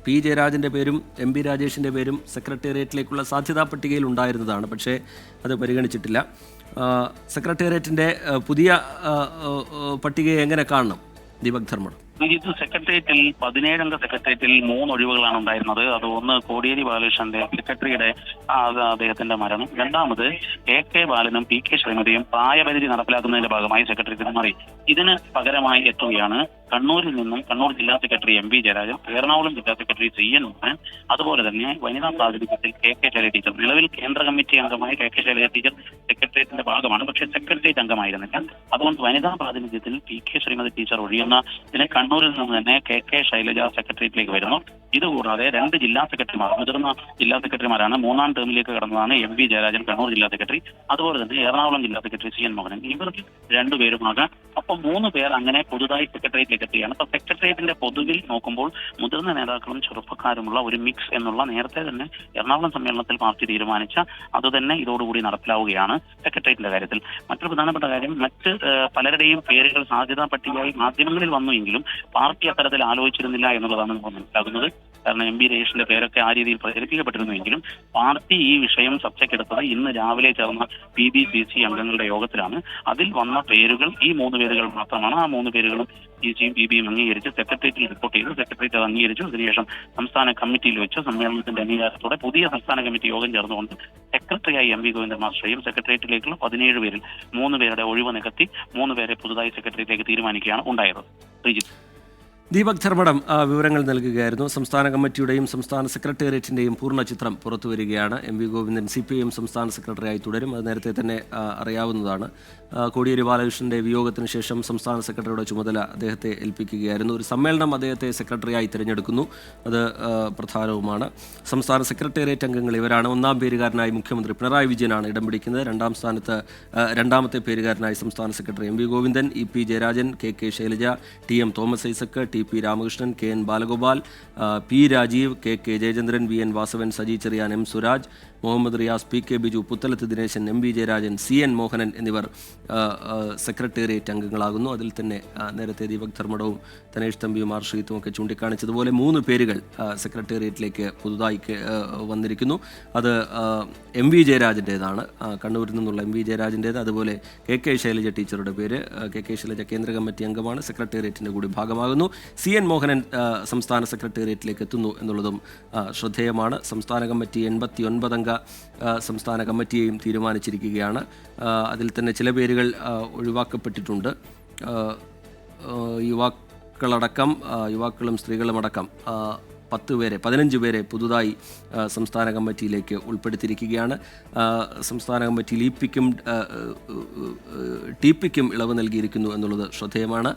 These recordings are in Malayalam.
പി ജയരാജൻ്റെ പേരും എം പി രാജേഷിൻ്റെ പേരും സെക്രട്ടേറിയറ്റിലേക്കുള്ള സാധ്യതാ പട്ടികയിൽ ഉണ്ടായിരുന്നതാണ്. പക്ഷേ അത് പരിഗണിച്ചിട്ടില്ല. സെക്രട്ടേറിയറ്റിൻ്റെ പുതിയ പട്ടികയെ എങ്ങനെ കാണണം ദീപക് ധർമ്മടം? ഇത് സെക്രട്ടേറിയറ്റിൽ 17 സെക്രട്ടേറിയറ്റിൽ 3 ഒഴിവുകളാണ് ഉണ്ടായിരുന്നത്. അത് ഒന്ന് കോടിയേരി ബാലകൃഷ്ണന്റെ സെക്രട്ടറിയുടെ അദ്ദേഹത്തിന്റെ മരണം, രണ്ടാമത് കെ ബാലനും പി കെ ശ്രീമതിയും പ്രായപരിധി നടപ്പിലാക്കുന്നതിന്റെ ഭാഗമായി സെക്രട്ടേറിയറ്റിന് മാറി. ഇതിന് പകരമായി എത്തുകയാണ് കണ്ണൂരിൽ നിന്നും കണ്ണൂർ ജില്ലാ secretary M V Jayarajan, Ernakulam ജില്ലാ സെക്രട്ടറി CN മോഹൻ, അതുപോലെ തന്നെ വനിതാ പ്രാതിനിധ്യത്തിൽ കെ ശൈലജ ടീച്ചർ. നിലവിൽ കേന്ദ്ര കമ്മിറ്റി അംഗമായ കെ ശൈലജ ടീച്ചർ സെക്രട്ടേറിയറ്റിന്റെ ഭാഗമാണ്, പക്ഷേ സെക്രട്ടേറിയറ്റ് അംഗമായിരുന്നില്ല. അതുകൊണ്ട് വനിതാ പ്രാതിനിധ്യത്തിൽ പി കെ ശ്രീമതി ടീച്ചർ ഒഴിയുന്നതിന് കണ്ണൂരിൽ നിന്ന് തന്നെ കെ ശൈലജ സെക്രട്ടേറിയറ്റിലേക്ക് വരുന്നു. ഇതുകൂടാതെ 2 ജില്ലാ സെക്രട്ടറിമാർ, മുതിർന്ന ജില്ലാ സെക്രട്ടറിമാരാണ്. 3ാം ടേമിലേക്ക് കടന്നതാണ് എം വി ജയരാജൻ കണ്ണൂർ ജില്ലാ സെക്രട്ടറി, അതുപോലെ തന്നെ എറണാകുളം ജില്ലാ സെക്രട്ടറി CN മോഹനൻ. ഇവർക്ക് 2 പേരുമാകാം. അപ്പം 3 പേർ അങ്ങനെ പുതുതായി സെക്രട്ടേറിയറ്റിലേക്ക് എത്തുകയാണ്. അപ്പൊ സെക്രട്ടേറിയറ്റിന്റെ പൊതുവിൽ നോക്കുമ്പോൾ മുതിർന്ന നേതാക്കളും ചെറുപ്പക്കാരുമുള്ള ഒരു മിക്സ് എന്നുള്ള നേരത്തെ തന്നെ എറണാകുളം സമ്മേളനത്തിൽ പാർട്ടി തീരുമാനിച്ച അതുതന്നെ ഇതോടുകൂടി നടപ്പിലാവുകയാണ് സെക്രട്ടേറിയറ്റിന്റെ കാര്യത്തിൽ. മറ്റൊരു പ്രധാനപ്പെട്ട കാര്യം, മറ്റ് പലരുടെയും പേരുകൾ സാധ്യതാ പട്ടികയായി മാധ്യമങ്ങളിൽ വന്നുവെങ്കിലും പാർട്ടി അത്തരത്തിൽ ആലോചിച്ചിരുന്നില്ല എന്നുള്ളതാണ് നമ്മൾ മനസ്സിലാക്കുന്നത്. കാരണം എം പി രജേഷിന്റെ പേരൊക്കെ ആ രീതിയിൽ പ്രചരിപ്പിക്കപ്പെട്ടിരുന്നുവെങ്കിലും പാർട്ടി ഈ വിഷയം ചർച്ചയ്ക്കെടുത്തത് ഇന്ന് രാവിലെ ചേർന്ന PBCC അംഗങ്ങളുടെ യോഗത്തിലാണ്. അതിൽ വന്ന പേരുകൾ ഈ 3 പേരുകൾ മാത്രമാണ്. ആ 3 പേരുകളും PCയും PBയും അംഗീകരിച്ച് സെക്രട്ടേറിയറ്റിൽ റിപ്പോർട്ട് ചെയ്തു. സെക്രട്ടേറിയറ്റ് അത് അംഗീകരിച്ചു. അതിനുശേഷം സംസ്ഥാന കമ്മിറ്റിയിൽ വെച്ച് സമ്മേളനത്തിന്റെ അംഗീകാരത്തോടെ പുതിയ സംസ്ഥാന കമ്മിറ്റി യോഗം ചേർന്നുകൊണ്ട് സെക്രട്ടറിയായി എം വി ഗോവിന്ദൻ മാസ്റ്ററെയും സെക്രട്ടേറിയറ്റിലേക്കുള്ള 17 പേരിൽ 3 പേരുടെ ഒഴിവ് നികത്തി 3 പേരെ പുതുതായി സെക്രട്ടേറിയറ്റിലേക്ക് തീരുമാനിക്കുകയാണ് ഉണ്ടായത്. ദീപക് ധർമ്മടം വിവരങ്ങൾ നൽകുകയായിരുന്നു. സംസ്ഥാന കമ്മിറ്റിയുടെയും സംസ്ഥാന സെക്രട്ടേറിയറ്റിൻ്റെയും പൂർണ്ണ ചിത്രം പുറത്തു വരികയാണ്. എം വി ഗോവിന്ദൻ CPIM സംസ്ഥാന സെക്രട്ടറിയായി തുടരും. അത് നേരത്തെ തന്നെ അറിയാവുന്നതാണ്. കോടിയേരി ബാലകൃഷ്ണന്റെ വിയോഗത്തിന് ശേഷം സംസ്ഥാന സെക്രട്ടറിയുടെ ചുമതല അദ്ദേഹത്തെ ഏൽപ്പിക്കുകയായിരുന്നു. ഒരു സമ്മേളനം അദ്ദേഹത്തെ സെക്രട്ടറിയായി തിരഞ്ഞെടുക്കുന്നു. അത് പ്രധാനവുമാണ്. സംസ്ഥാന സെക്രട്ടേറിയറ്റ് അംഗങ്ങൾ ഇവരാണ്. 1ാം പേരുകാരനായി മുഖ്യമന്ത്രി പിണറായി വിജയനാണ് ഇടം പിടിക്കുന്നത്. 2ാം സ്ഥാനത്ത് 2ാമത്തെ പേരുകാരനായി സംസ്ഥാന secretary M V Govindan, EP Jayarajan, K Shailaja, TM Thomas Isaac, TP Ramakrishnan, KN Balagopal, P Rajeev, K Jayachandran, VN Vasavan, Saji Cherian, M Suraj, Muhammad Riyas, PK Biju, Puthalath Dineshan, MV Jayarajan, CN Mohanan എന്നിവർ സെക്രട്ടേറിയറ്റ് അംഗങ്ങളാകുന്നു. അതിൽ തന്നെ നേരത്തെ ദീപക് ധർമ്മടവും തനേഷ് തമ്പിയും ആർഷീത്തും ഒക്കെ ചൂണ്ടിക്കാണിച്ചതുപോലെ 3 പേരുകൾ സെക്രട്ടേറിയറ്റിലേക്ക് പുതുതായി വന്നിരിക്കുന്നു. അത് MV ജയരാജൻ്റേതാണ്, കണ്ണൂരിൽ നിന്നുള്ള MV ജയരാജൻ്റേത്. അതുപോലെ കെ ശൈലജ ടീച്ചറുടെ പേര്. കെ ശൈലജ കേന്ദ്ര കമ്മിറ്റി അംഗമാണ്, സെക്രട്ടേറിയറ്റിൻ്റെ കൂടി ഭാഗമാകുന്നു. CN മോഹനൻ സംസ്ഥാന സെക്രട്ടേറിയറ്റിലേക്ക് എത്തുന്നു എന്നുള്ളതും ശ്രദ്ധേയമാണ്. സംസ്ഥാന കമ്മിറ്റി 89 അംഗ സംസ്ഥാന കമ്മിറ്റിയെയും തീരുമാനിച്ചിരിക്കുകയാണ്. അതിൽ തന്നെ ചില പേരുകൾ ഒഴിവാക്കപ്പെട്ടിട്ടുണ്ട്. യുവാക്കളും സ്ത്രീകളുമടക്കം 15 പേരെ പുതുതായി സംസ്ഥാന കമ്മിറ്റിയിലേക്ക് ഉൾപ്പെടുത്തിയിരിക്കുകയാണ്. സംസ്ഥാന കമ്മിറ്റിയിൽ TPക്കും ഇളവ് നൽകിയിരിക്കുന്നു എന്നുള്ളത് ശ്രദ്ധേയമാണ്.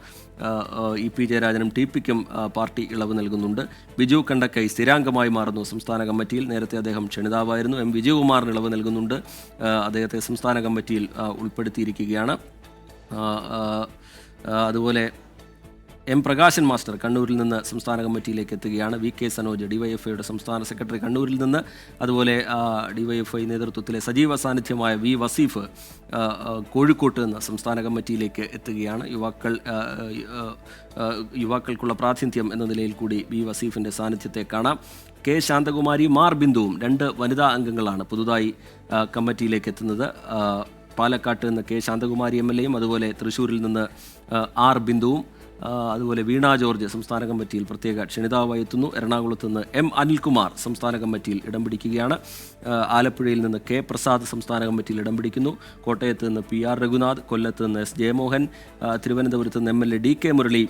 EP ജയരാജനും TPക്കും പാർട്ടി ഇളവ് നൽകുന്നുണ്ട്. ബിജു കണ്ടക്കൈ സ്ഥിരാംഗമായി മാറുന്നു സംസ്ഥാന കമ്മിറ്റിയിൽ. നേരത്തെ അദ്ദേഹം ക്ഷണിതാവായിരുന്നു. M വിജയകുമാറിന് ഇളവ് നൽകുന്നുണ്ട്. അദ്ദേഹത്തെ സംസ്ഥാന കമ്മിറ്റിയിൽ ഉൾപ്പെടുത്തിയിരിക്കുകയാണ്. അതുപോലെ M പ്രകാശൻ മാസ്റ്റർ കണ്ണൂരിൽ നിന്ന് സംസ്ഥാന കമ്മിറ്റിയിലേക്ക് എത്തുകയാണ്. VK സനോജ് DYFIയുടെ സംസ്ഥാന സെക്രട്ടറി കണ്ണൂരിൽ നിന്ന്. അതുപോലെ DYFI നേതൃത്വത്തിലെ സജീവ സാന്നിധ്യമായ V വസീഫ് കോഴിക്കോട്ട് നിന്ന് സംസ്ഥാന കമ്മിറ്റിയിലേക്ക് എത്തുകയാണ്. യുവാക്കൾക്കുള്ള പ്രാതിനിധ്യം എന്ന നിലയിൽ കൂടി V വസീഫിൻ്റെ സാന്നിധ്യത്തെ കാണാം. K ശാന്തകുമാരി, മാർ ബിന്ദുവും 2 വനിതാ അംഗങ്ങളാണ് പുതുതായി കമ്മിറ്റിയിലേക്ക് എത്തുന്നത്. പാലക്കാട്ട് നിന്ന് K ശാന്തകുമാരി MLAയും അതുപോലെ തൃശ്ശൂരിൽ നിന്ന് R ബിന്ദുവും, അതുപോലെ വീണ ജോർജ് സംസ്ഥാന കമ്മിറ്റിയിൽ പ്രത്യേക ക്ഷണിതാവായി എത്തുന്നു. എറണാകുളത്ത് നിന്ന് M അനിൽകുമാർ സംസ്ഥാന കമ്മിറ്റിയിൽ ഇടം പിടിക്കുകയാണ്. ആലപ്പുഴയിൽ നിന്ന് K പ്രസാദ് സംസ്ഥാന കമ്മിറ്റിയിൽ ഇടം പിടിക്കുന്നു. കോട്ടയത്ത് നിന്ന് PR രഘുനാഥ്, കൊല്ലത്ത് നിന്ന് S ജയമോഹൻ, തിരുവനന്തപുരത്ത് നിന്ന് MLA DK മുരളി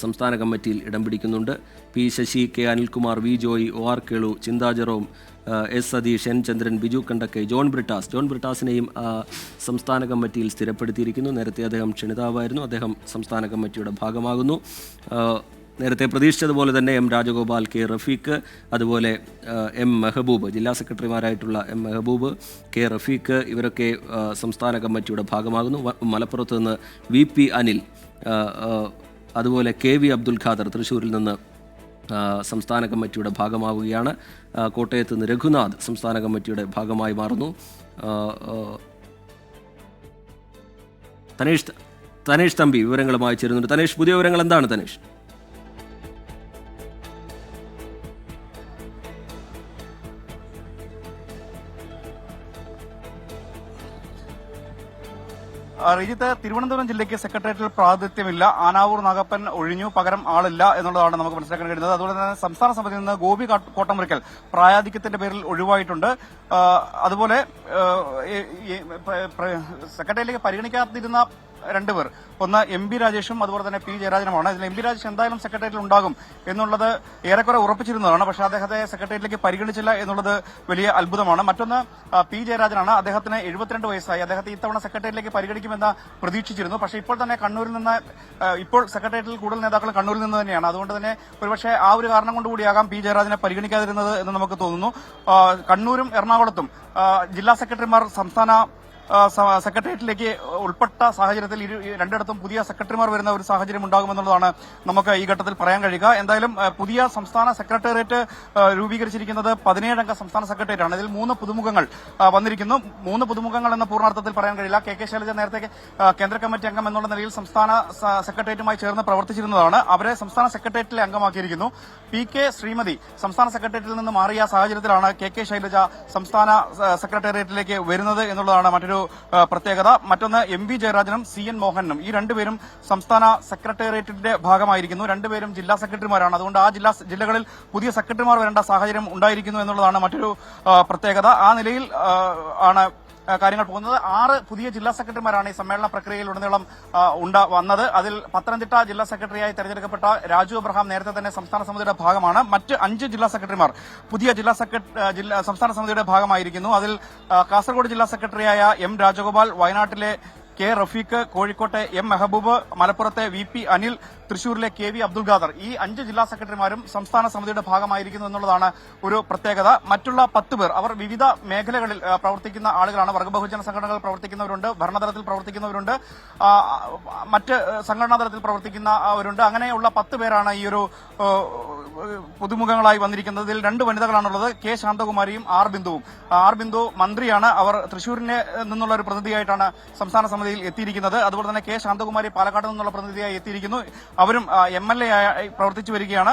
സംസ്ഥാന കമ്മിറ്റിയിൽ ഇടം പിടിക്കുന്നുണ്ട്. P Sasi, K Anilkumar, V Joy, OR Kelu, ചിന്താ ജെറോം, S സതീഷ്, N ചന്ദ്രൻ, ബിജു കണ്ടക്കൈ, ജോൺ ബ്രിട്ടാസിനെയും സംസ്ഥാന കമ്മിറ്റിയിൽ സ്ഥിരപ്പെടുത്തിയിരിക്കുന്നു. നേരത്തെ അദ്ദേഹം ക്ഷണിതാവായിരുന്നു. അദ്ദേഹം സംസ്ഥാന കമ്മിറ്റിയുടെ ഭാഗമാകുന്നു. നേരത്തെ പ്രതീക്ഷിച്ചതുപോലെ തന്നെ M രാജഗോപാൽ, K റഫീഖ്, അതുപോലെ M മെഹബൂബ്, ജില്ലാ സെക്രട്ടറിമാരായിട്ടുള്ള M മെഹബൂബ്, K റഫീഖ് ഇവരൊക്കെ സംസ്ഥാന കമ്മിറ്റിയുടെ ഭാഗമാകുന്നു. മലപ്പുറത്ത് നിന്ന് VP അനിൽ, അതുപോലെ KV അബ്ദുൽ ഖാദർ തൃശ്ശൂരിൽ നിന്ന് സംസ്ഥാന കമ്മിറ്റിയുടെ ഭാഗമാവുകയാണ്. കോട്ടയത്ത് നിന്ന് രഘുനാഥ് സംസ്ഥാന കമ്മിറ്റിയുടെ ഭാഗമായി മാറുന്നു. തനേഷ് തമ്പി വിവരങ്ങളുമായി ചേരുന്നുണ്ട്. തനേഷ്, പുതിയ വിവരങ്ങൾ എന്താണ് തനേഷ്? റിജിത്ത്, തിരുവനന്തപുരം ജില്ലയ്ക്ക് സെക്രട്ടേറിയറ്റിൽ പ്രാതിനിധ്യമില്ല. ആനാവൂർ നാഗപ്പൻ ഒഴിഞ്ഞു, പകരം ആളില്ല എന്നുള്ളതാണ് നമുക്ക് മനസ്സിലാക്കാൻ കഴിയുന്നത്. അതുപോലെ തന്നെ സംസ്ഥാന സമിതിയിൽ നിന്ന് ഗോപി കോട്ടമുറിക്കൽ പ്രായാധിക്യത്തിന്റെ പേരിൽ ഒഴിവായിട്ടുണ്ട്. അതുപോലെ സെക്രട്ടേറിയറ്റിലേക്ക് പരിഗണിക്കാതിരുന്ന രണ്ടുപേർ, ഒന്ന് എം.ബി. രാജേഷും അതുപോലെ തന്നെ പി. ജയരാജനുമാണ്. ഇതിൽ എം.ബി. രാജേഷ് എന്തായാലും സെക്രട്ടേറിയറ്റിൽ ഉണ്ടാകും എന്നുള്ളത് ഏറെക്കുറെ ഉറപ്പിച്ചിരുന്നതാണ്. പക്ഷേ അദ്ദേഹത്തെ സെക്രട്ടേറിയറ്റിലേക്ക് പരിഗണിച്ചില്ല എന്നുള്ളത് വലിയ അത്ഭുതമാണ്. മറ്റൊന്ന് പി. ജയരാജനാണ്. അദ്ദേഹത്തിന് 72 വയസ്സായി. അദ്ദേഹത്തെ ഇത്തവണ സെക്രട്ടേറിയറ്റിലേക്ക് പരിഗണിക്കുമെന്ന് പ്രതീക്ഷിച്ചിരുന്നു. പക്ഷേ ഇപ്പോൾ തന്നെ കണ്ണൂരിൽ നിന്ന് ഇപ്പോൾ സെക്രട്ടേറിയറ്റിൽ കൂടുതൽ നേതാക്കൾ കണ്ണൂരിൽ നിന്ന് തന്നെയാണ്. അതുകൊണ്ട് തന്നെ ഒരുപക്ഷെ ആ ഒരു കാരണം കൊണ്ടുകൂടിയാകാം പി. ജയരാജനെ പരിഗണിക്കാതിരുന്നത് എന്ന് നമുക്ക് തോന്നുന്നു. കണ്ണൂരും എറണാകുളത്തും ജില്ലാ സെക്രട്ടറിമാർ സംസ്ഥാന സെക്രട്ടേറിയറ്റിലേക്ക് ഉൾപ്പെട്ട സാഹചര്യത്തിൽ രണ്ടിടത്തും പുതിയ സെക്രട്ടറിമാർ വരുന്ന ഒരു സാഹചര്യം ഉണ്ടാകുമെന്നുള്ളതാണ് നമുക്ക് ഈ ഘട്ടത്തിൽ പറയാൻ കഴിയുക. എന്തായാലും പുതിയ സംസ്ഥാന സെക്രട്ടേറിയറ്റ് രൂപീകരിച്ചിരിക്കുന്നത് 17 സംസ്ഥാന സെക്രട്ടേറിയറ്റാണ്. ഇതിൽ 3 പുതുമുഖങ്ങൾ വന്നിരിക്കുന്നു. 3 പുതുമുഖങ്ങൾ എന്ന പൂർണ്ണാർത്ഥത്തിൽ പറയാൻ കഴിയില്ല. കെ ശൈലജ നേരത്തെ കേന്ദ്ര കമ്മിറ്റി അംഗം എന്നുള്ള നിലയിൽ സംസ്ഥാന സെക്രട്ടേറിയറ്റുമായി ചേർന്ന് പ്രവർത്തിച്ചിരുന്നതാണ്. അവരെ സംസ്ഥാന സെക്രട്ടേറിയറ്റിലെ അംഗമാക്കിയിരിക്കുന്നു. പി. കെ. ശ്രീമതി സംസ്ഥാന സെക്രട്ടേറിയറ്റിൽ നിന്ന് മാറിയ സാഹചര്യത്തിലാണ് കെ ശൈലജ സംസ്ഥാന സെക്രട്ടേറിയറ്റിലേക്ക് വരുന്നത് എന്നുള്ളതാണ് മറ്റൊരു പ്രത്യേകത. മറ്റൊന്ന് എം.വി. ജയരാജനും CN മോഹനും, ഈ രണ്ടുപേരും സംസ്ഥാന സെക്രട്ടേറിയറ്റിന്റെ ഭാഗമായിരിക്കുന്നു. രണ്ടുപേരും ജില്ലാ സെക്രട്ടറിമാരാണ്. അതുകൊണ്ട് ആ ജില്ലകളിൽ പുതിയ സെക്രട്ടറിമാർ വരേണ്ട സാഹചര്യം ഉണ്ടായിരിക്കുന്നു എന്നുള്ളതാണ് മറ്റൊരു പ്രത്യേകത. ആ നിലയിൽ ആണ് കാര്യങ്ങൾ പോകുന്നത്. 6 പുതിയ ജില്ലാ സെക്രട്ടറിമാരാണ് ഈ സമ്മേളന പ്രക്രിയയിലുടനീളം വന്നത്. അതിൽ പത്തനംതിട്ട ജില്ലാ സെക്രട്ടറിയായി തെരഞ്ഞെടുക്കപ്പെട്ട രാജു അബ്രഹാം നേരത്തെ തന്നെ സംസ്ഥാന സമിതിയുടെ ഭാഗമാണ്. മറ്റ് 5 ജില്ലാ സെക്രട്ടറിമാർ പുതിയ സംസ്ഥാന സമിതിയുടെ ഭാഗമായിരിക്കുന്നു. അതിൽ കാസർഗോഡ് ജില്ലാ സെക്രട്ടറിയായ M. രാജഗോപാൽ, വയനാട്ടിലെ കെ. റഫീഖ്, കോഴിക്കോട്ടെ M. മെഹബൂബ്, മലപ്പുറത്തെ VP അനിൽ, തൃശൂരിലെ KV അബ്ദുൽ ഖാദർ, ഈ 5 ജില്ലാ സെക്രട്ടറിമാരും സംസ്ഥാന സമിതിയുടെ ഭാഗമായിരിക്കുന്നു എന്നുള്ളതാണ് ഒരു പ്രത്യേകത. മറ്റുള്ള 10 പേർ അവർ വിവിധ മേഖലകളിൽ പ്രവർത്തിക്കുന്ന ആളുകളാണ്. വർഗ ബഹുജന സംഘടനകൾ പ്രവർത്തിക്കുന്നവരുണ്ട്, ഭരണതലത്തിൽ പ്രവർത്തിക്കുന്നവരുണ്ട്, മറ്റ് സംഘടനാ തലത്തിൽ പ്രവർത്തിക്കുന്നവരുണ്ട്. അങ്ങനെയുള്ള 10 പേരാണ് ഈ ഒരു പുതുമുഖങ്ങളായി വന്നിരിക്കുന്നത്. ഇതിൽ 2 വനിതകളാണുള്ളത്, കെ. ശാന്തകുമാരിയും ആർ ബിന്ദു മന്ത്രിയാണ്. അവർ തൃശൂരിനെ നിന്നുള്ള ഒരു പ്രതിനിധിയായിട്ടാണ് സംസ്ഥാന സമിതിയിൽ എത്തിയിരിക്കുന്നത്. അതുപോലെ തന്നെ കെ. ശാന്തകുമാരി പാലക്കാട് നിന്നുള്ള പ്രതിനിധിയായി എത്തിയിരിക്കുന്നു. അവരും MLA ആയി പ്രവർത്തിച്ചു വരികയാണ്.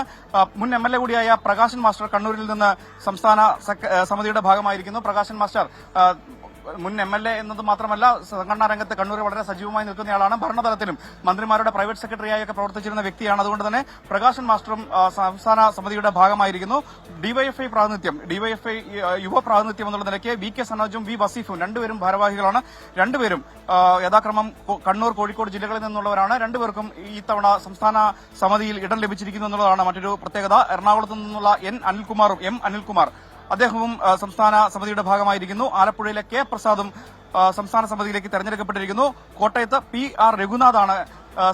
മുൻ MLA കൂടിയായ പ്രകാശൻ മാസ്റ്റർ കണ്ണൂരിൽ നിന്ന് സംസ്ഥാന സമിതിയുടെ ഭാഗമായിരിക്കുന്നു. പ്രകാശൻ മാസ്റ്റർ മുൻ MLA എന്നത് മാത്രമല്ല സംഘടനാ രംഗത്ത് കണ്ണൂർ വളരെ സജീവമായി നിൽക്കുന്നയാളാണ്. ഭരണതലത്തിലും മന്ത്രിമാരുടെ പ്രൈവറ്റ് സെക്രട്ടറിയായൊക്കെ പ്രവർത്തിച്ചിരുന്ന വ്യക്തിയാണ്. അതുകൊണ്ട് തന്നെ പ്രകാശൻ മാസ്റ്ററും സംസ്ഥാന സമിതിയുടെ ഭാഗമായിരിക്കുന്നു. ഡിവൈഎഫ്ഐ യുവ പ്രാതിനിധ്യം എന്നുള്ള നിലയ്ക്ക് VK സനോജും V. വസീഫും രണ്ടുപേരും ഭാരവാഹികളാണ്. രണ്ടുപേരും യഥാക്രമം കണ്ണൂർ, കോഴിക്കോട് ജില്ലകളിൽ നിന്നുള്ളവരാണ്. രണ്ടുപേർക്കും ഈ തവണ സംസ്ഥാന സമിതിയിൽ ഇടം ലഭിച്ചിരിക്കുന്നു എന്നുള്ളതാണ് മറ്റൊരു പ്രത്യേകത. എറണാകുളത്ത് നിന്നുള്ള M. അനിൽകുമാർ അദ്ദേഹവും സംസ്ഥാന സമിതിയുടെ ഭാഗമായിരിക്കുന്നു. ആലപ്പുഴയിലെ K. പ്രസാദും സംസ്ഥാന സമിതിയിലേക്ക് തെരഞ്ഞെടുക്കപ്പെട്ടിരിക്കുന്നു. കോട്ടയത്ത് PR രഘുനാഥാണ്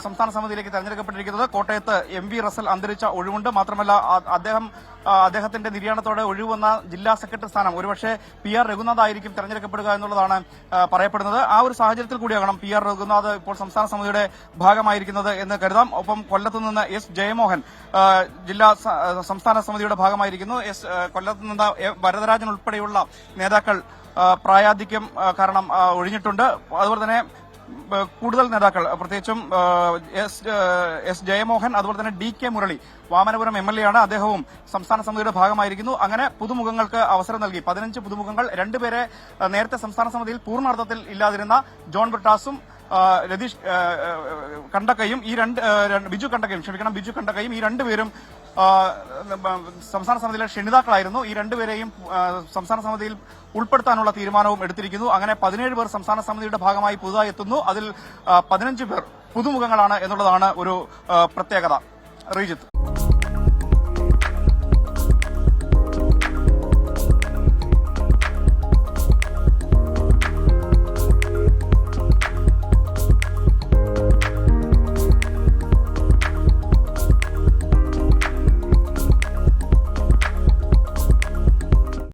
സംസ്ഥാന സമിതിയിലേക്ക് തെരഞ്ഞെടുക്കപ്പെട്ടിരിക്കുന്നത്. കോട്ടയത്ത് MV റസൽ അന്തരിച്ച ഒഴിവുണ്ട്. മാത്രമല്ല അദ്ദേഹത്തിന്റെ നിര്യാണത്തോടെ ഒഴിവന്ന ജില്ലാ സെക്രട്ടറി സ്ഥാനം ഒരുപക്ഷെ PR രഘുനാഥ് ആയിരിക്കും തെരഞ്ഞെടുക്കപ്പെടുക എന്നുള്ളതാണ് പറയപ്പെടുന്നത്. ആ ഒരു സാഹചര്യത്തിൽ കൂടിയാകണം PR രഘുനാഥ് ഇപ്പോൾ സംസ്ഥാന സമിതിയുടെ ഭാഗമായിരിക്കുന്നത് എന്ന് കരുതാം. ഒപ്പം കൊല്ലത്ത് നിന്ന് S. ജയമോഹൻ സംസ്ഥാന സമിതിയുടെ ഭാഗമായിരിക്കുന്നു. കൊല്ലത്ത് നിന്ന് വരദരാജൻ ഉൾപ്പെടെയുള്ള നേതാക്കൾ പ്രായാധിക്യം കാരണം ഒഴിഞ്ഞിട്ടുണ്ട്. അതുപോലെ തന്നെ കൂടുതൽ നേതാക്കൾ പ്രത്യേകിച്ചും S. ജയമോഹൻ, അതുപോലെ തന്നെ DK മുരളി വാമനപുരം MLA ആണ്. അദ്ദേഹവും സംസ്ഥാന സമിതിയുടെ ഭാഗമായിരിക്കുന്നു. അങ്ങനെ പുതുമുഖങ്ങൾക്ക് അവസരം നൽകി 15 പുതുമുഖങ്ങൾ. 2 പേരെ നേരത്തെ സംസ്ഥാന സമിതിയിൽ പൂർണ്ണാർത്ഥത്തിൽ ഇല്ലാതിരുന്ന ജോൺ ബ്രിട്ടാസും രതീഷ് കണ്ടക്കയും ബിജു കണ്ടക്കയും ഈ 2 പേരും സംസ്ഥാന സമിതിയിലെ ക്ഷണിതാക്കളായിരുന്നു. ഈ 2 പേരെയും സംസ്ഥാന സമിതിയിൽ ഉൾപ്പെടുത്താനുള്ള തീരുമാനവും എടുത്തിരിക്കുന്നു. അങ്ങനെ 17 പേർ സംസ്ഥാന സമിതിയുടെ ഭാഗമായി പുതുതായി എത്തുന്നു. അതിൽ 15 പേർ പുതുമുഖങ്ങളാണ് എന്നുള്ളതാണ് ഒരു പ്രത്യേകത. റീജിത്ത്.